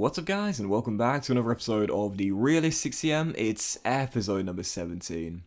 What's up guys, and welcome back to another episode of the Realistic CM. It's episode number 17.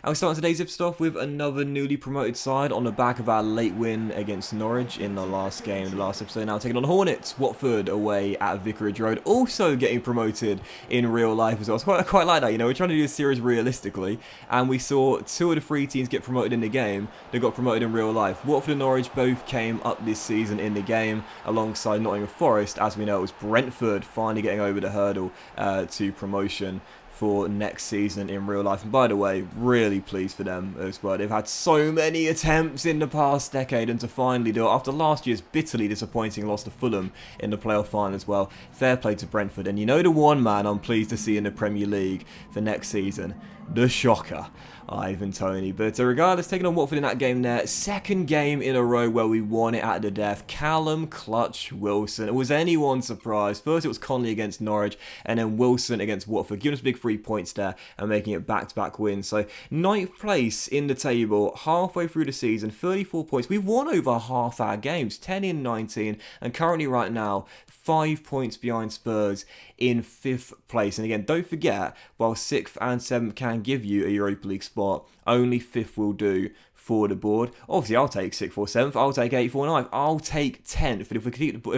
And we start today's episode off with another newly promoted side on the back of our late win against Norwich in the last game, the last episode. Now taking on Hornets, Watford away at Vicarage Road, also getting promoted in real life as well. So I quite like that, you know, we're trying to do this series realistically, and we saw two of the three teams get promoted in the game that got promoted in real life. Watford and Norwich both came up this season in the game alongside Nottingham Forest. As we know, it was Brentford finally getting over the hurdle to promotion for next season in real life. And by the way, really pleased for them as well. They've had so many attempts in the past decade, and to finally do it after last year's bitterly disappointing loss to Fulham in the playoff final as well. Fair play to Brentford. And you know the one man I'm pleased to see in the Premier League for next season? The shocker, Ivan Toney. But regardless, taking on Watford in that game there, second game in a row where we won it at the death. Callum Clutch Wilson. Was anyone surprised? First it was Conley against Norwich, and then Wilson against Watford, giving us big 3 points there and making it back-to-back wins. So 9th place in the table, halfway through the season, 34 points. We've won over half our games, 10 in 19, and currently right now 5 points behind Spurs in 5th place. And again, don't forget, while 6th and 7th can give you a Europa League spot, only 5th will do for the board. Obviously, I'll take 6th or 7th, I'll take 8th or 9th, I'll take 10th. But if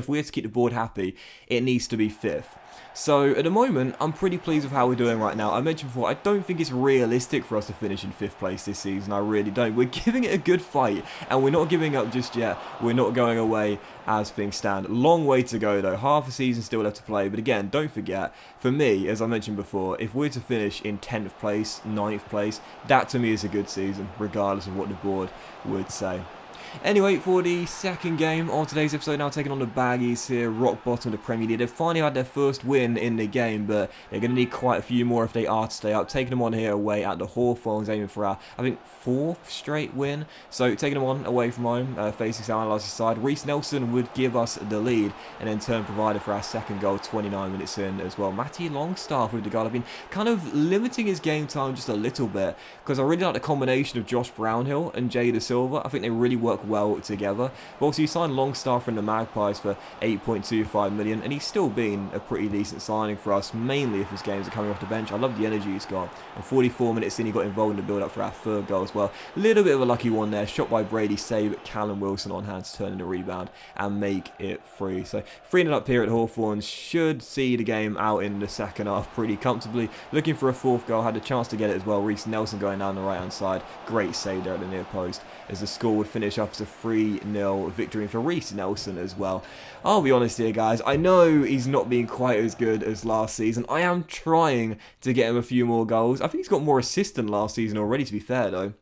we're to keep the board happy, it needs to be 5th. So at the moment, I'm pretty pleased with how we're doing right now. I mentioned before, I don't think it's realistic for us to finish in 5th place this season. I really don't. We're giving it a good fight, and we're not giving up just yet. We're not going away as things stand. Long way to go though. Half a season still left to play. But again, don't forget, for me, as I mentioned before, if we're to finish in 10th place, 9th place, that to me is a good season, regardless of what the board would say. Anyway, for the second game of today's episode, now taking on the Baggies here, rock bottom of the Premier League. They've finally had their first win in the game, but they're going to need quite a few more if they are to stay up. Taking them on here away at the Hawthorns, aiming for our, I think, 4th straight win. So taking them on away from home, facing Sal Analysis side. Reece Nelson would give us the lead, and then turn provider for our second goal 29 minutes in as well. Matty Longstaff with the goal. I've been kind of limiting his game time just a little bit, because I really like the combination of Josh Brownhill and Jay Da Silva. I think they really work well together. But also, you signed Longstaff from the Magpies for 8.25 million, and he's still been a pretty decent signing for us, mainly if his games are coming off the bench. I love the energy he's got. And 44 minutes in, he got involved in the build-up for our third goal as well. A little bit of a lucky one there. Shot by Brady, save Callum Wilson on hand to turn in the rebound and make it free. So 3-0 up here at Hawthorns. Should see the game out in the second half pretty comfortably. Looking for a 4th goal. Had a chance to get it as well. Reece Nelson going down the right-hand side. Great save there at the near post, as the score would finish up as a 3-0 victory for Reece Nelson as well. I'll be honest here, guys. I know he's not been quite as good as last season. I am trying to get him a few more goals. I think he's got more assists than last season already, to be fair, though.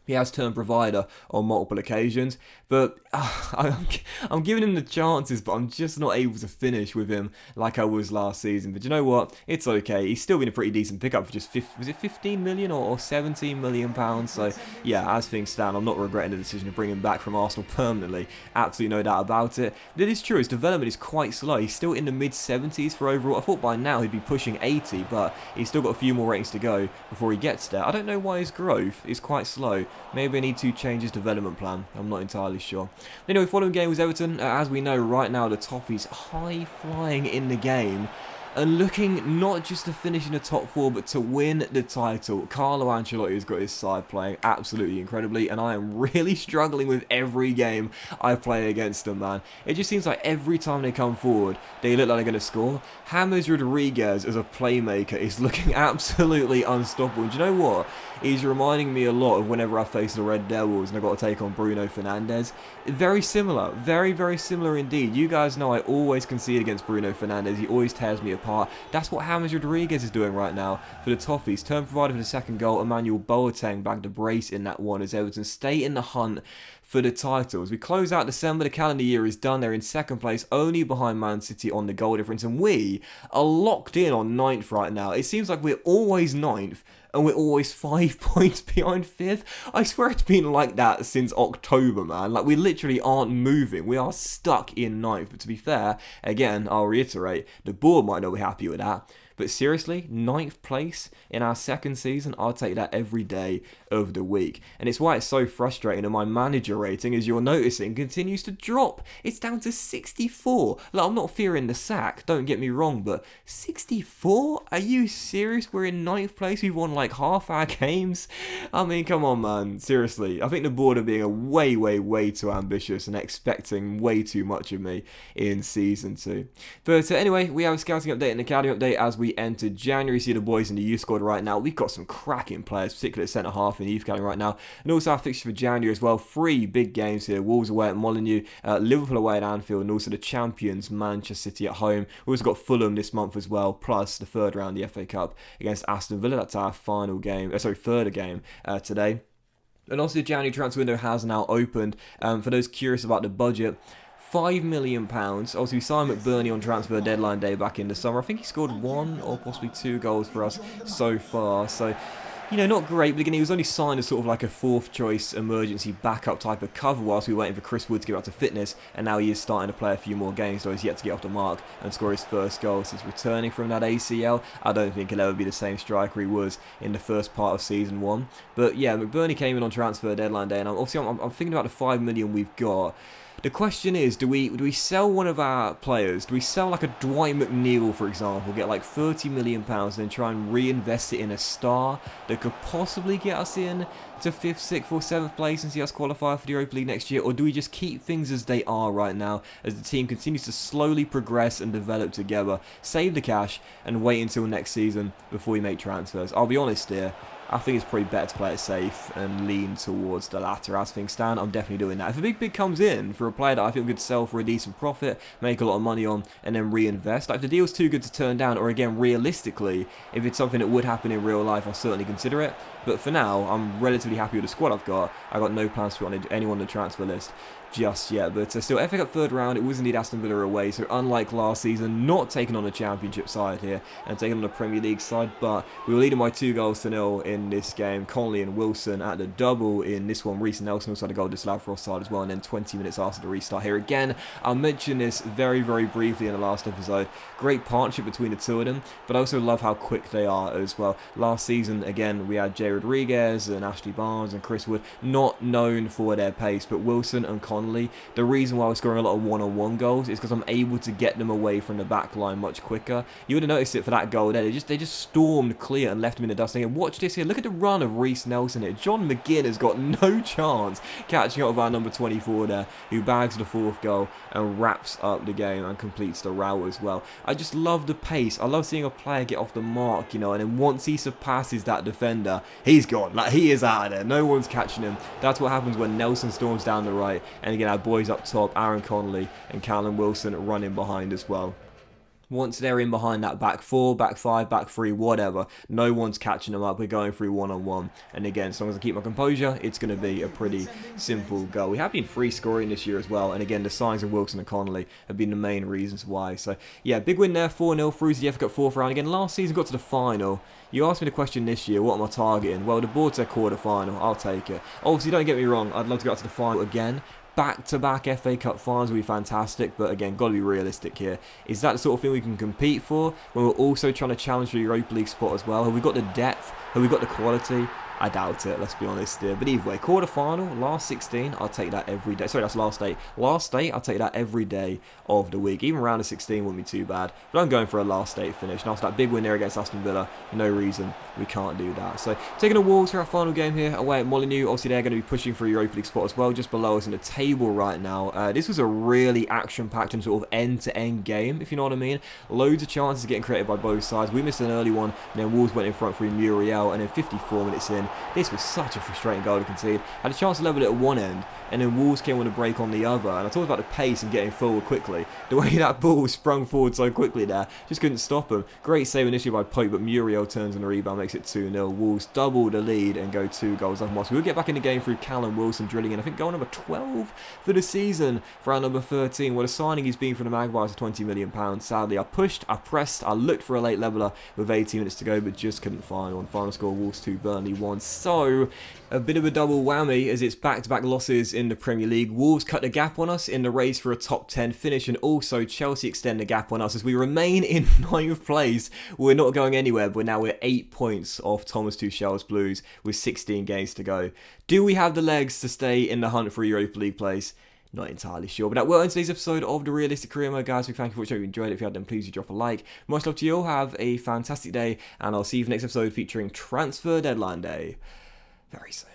He has turned provider on multiple occasions, but I'm giving him the chances, but I'm just not able to finish with him like I was last season. But you know what? It's okay. He's still been a pretty decent pickup for just, was it 15 million or 17 million pounds? So yeah, as things stand, I'm not regretting the decision to bring him back from Arsenal permanently. Absolutely no doubt about it. But it is true, his development is quite slow. He's still in the mid-70s for overall. I thought by now he'd be pushing 80, but he's still got a few more ratings to go before he gets there. I don't know why his growth is quite slow. Maybe I need to change his development plan. I'm not entirely sure. Anyway, following game was Everton. As we know, right now the Toffees high-flying in the game, and looking not just to finish in the top 4, but to win the title. Carlo Ancelotti has got his side playing absolutely incredibly, and I am really struggling with every game I play against them, man. It just seems like every time they come forward, they look like they're going to score. James Rodriguez as a playmaker is looking absolutely unstoppable. And do you know what? He's reminding me a lot of whenever I face the Red Devils and I've got to take on Bruno Fernandes. Very similar. Very, very similar indeed. You guys know I always concede against Bruno Fernandes. He always tears me apart. That's what James Rodriguez is doing right now for the Toffees. Turn provider for the second goal. Emmanuel Boateng bagged a brace in that one as Everton stay in the hunt for the titles. We close out December. The calendar year is done. They're in second place, only behind Man City on the goal difference. And we are locked in on 9th right now. It seems like we're always 9th. And we're always 5 points behind 5th. I swear it's been like that since October, man. Like, we literally aren't moving. We are stuck in 9th. But to be fair, again, I'll reiterate, the board might not be happy with that. But But seriously, 9th place in our second season, I'll take that every day of the week. And it's why it's so frustrating that my manager rating, as you're noticing, continues to drop. It's down to 64. Like, I'm not fearing the sack, don't get me wrong, but 64? Are you serious? We're in 9th place, we've won like half our games? I mean, come on, man. Seriously, I think the board are being a way too ambitious and expecting way too much of me in Season 2. But anyway, we have a scouting update and academy update as we enter January. See the boys in the youth squad right now. We've got some cracking players, particularly at centre-half in the youth academy right now. And also our fixture for January as well. 3 big games here. Wolves away at Molineux, Liverpool away at Anfield, and also the champions, Manchester City at home. We've also got Fulham this month as well, plus the third round of the FA Cup against Aston Villa. That's our final game, third game today. And also the January transfer window has now opened. For those curious about the budget, £5 million. Obviously, we signed McBurney on transfer deadline day back in the summer. I think he scored 1 or possibly 2 goals for us so far. So, you know, not great, but again, he was only signed as sort of like a 4th choice emergency backup type of cover whilst we were waiting for Chris Wood to get back to fitness, and now he is starting to play a few more games, so he's yet to get off the mark and score his first goal since returning from that ACL. I don't think he'll ever be the same striker he was in the first part of Season 1. But yeah, McBurney came in on transfer deadline day, and I'm thinking about the $5 million we've got. The question is, do we sell one of our players? Do we sell like a Dwight McNeil, for example, get like £30 million and then try and reinvest it in a star that could possibly get us in to 5th, 6th or 7th place and see us qualify for the Europa League next year? Or do we just keep things as they are right now as the team continues to slowly progress and develop together, save the cash and wait until next season before we make transfers? I'll be honest here, I think it's probably better to play it safe and lean towards the latter. As things stand, I'm definitely doing that. If a big bid comes in for a player that I think we could sell for a decent profit, make a lot of money on, and then reinvest, like if the deal's too good to turn down, or again, realistically, if it's something that would happen in real life, I'll certainly consider it. But for now, I'm relatively happy with the squad I've got. I've got no plans to put anyone on the transfer list just yet. But still, FA Cup third round, it was indeed Aston Villa away, so unlike last season, not taking on a championship side here and taking on a Premier League side, but we were leading by 2-0 in this game. Connolly and Wilson at the double in this one. Reece Nelson also had a goal disallowed for offside as well, and then 20 minutes after the restart here again. I'll mention this very briefly in the last episode. Great partnership between the two of them, but I also love how quick they are as well. Last season, again, we had Jay Rodriguez and Ashley Barnes and Chris Wood, not known for their pace, but Wilson and Connolly, the reason why we're scoring a lot of one-on-one goals is because I'm able to get them away from the back line much quicker. You would have noticed it for that goal there. They just stormed clear and left him in the dust. And watch this here. Look at the run of Reece Nelson here. John McGinn has got no chance catching up with our number 24 there, who bags the 4th goal and wraps up the game and completes the rout as well. I just love the pace. I love seeing a player get off the mark, you know, and then once he surpasses that defender, he's gone. Like, he is out of there. No one's catching him. That's what happens when Nelson storms down the right. And again, our boys up top, Aaron Connolly and Callum Wilson running behind as well. Once they're in behind that back 4, back 5, back 3, whatever, no one's catching them up. We're going through one-on-one. And again, as long as I keep my composure, it's going to be a pretty simple goal. We have been free scoring this year as well. And again, the signs of Wilson and Connolly have been the main reasons why. So yeah, big win there, 4-0 through to the FA Cup 4th round. Again, last season got to the final. You asked me the question this year, what am I targeting? Well, the board said quarter-final. I'll take it. Obviously, don't get me wrong, I'd love to go up to the final again. Back-to-back FA Cup finals would be fantastic, but again, got to be realistic here. Is that the sort of thing we can compete for when we're also trying to challenge for the Europa League spot as well? Have we got the depth? Have we got the quality? I doubt it, let's be honest here. But either way, quarter-final, last 16, I'll take that every day. Sorry, that's last 8. Last 8, I'll take that every day of the week. Even round of 16 wouldn't be too bad. But I'm going for a last 8 finish. And after that big win there against Aston Villa, no reason we can't do that. So, taking the Wolves for our final game here, away at Molineux. Obviously, they're going to be pushing for a Europa League spot as well, just below us in the table right now. This was a really action-packed and sort of end-to-end game, if you know what I mean. Loads of chances getting created by both sides. We missed an early one, and then Wolves went in front through Muriel, and then 54 minutes in, this was such a frustrating goal to concede. Had a chance to level it at one end, and then Wolves came with a break on the other. And I talked about the pace and getting forward quickly. The way that ball sprung forward so quickly there, just couldn't stop him. Great save initially by Pope, but Muriel turns on the rebound, makes it 2-0. Wolves double the lead and go 2 goals up. We'll get back in the game through Callum Wilson drilling in, I think, goal number 12 for the season for our number 13. What a signing he's been for the Magpies for £20 million. Sadly, I pushed, I pressed, I looked for a late leveller with 18 minutes to go, but just couldn't find one. Final score, Wolves 2, Burnley 1. So, a bit of a double whammy as it's back-to-back losses in the Premier League. Wolves cut the gap on us in the race for a top 10 finish, and also Chelsea extend the gap on us as we remain in 9th place. We're not going anywhere, but now we're 8 points off Thomas Tuchel's Blues with 16 games to go. Do we have the legs to stay in the hunt for a Europa League place? Not entirely sure, but that will end today's episode of The Realistic Career Mode, guys. We thank you for watching. If you enjoyed it, if you had, then please do drop a like. Much love to you all. Have a fantastic day, and I'll see you for the next episode featuring Transfer Deadline Day very soon.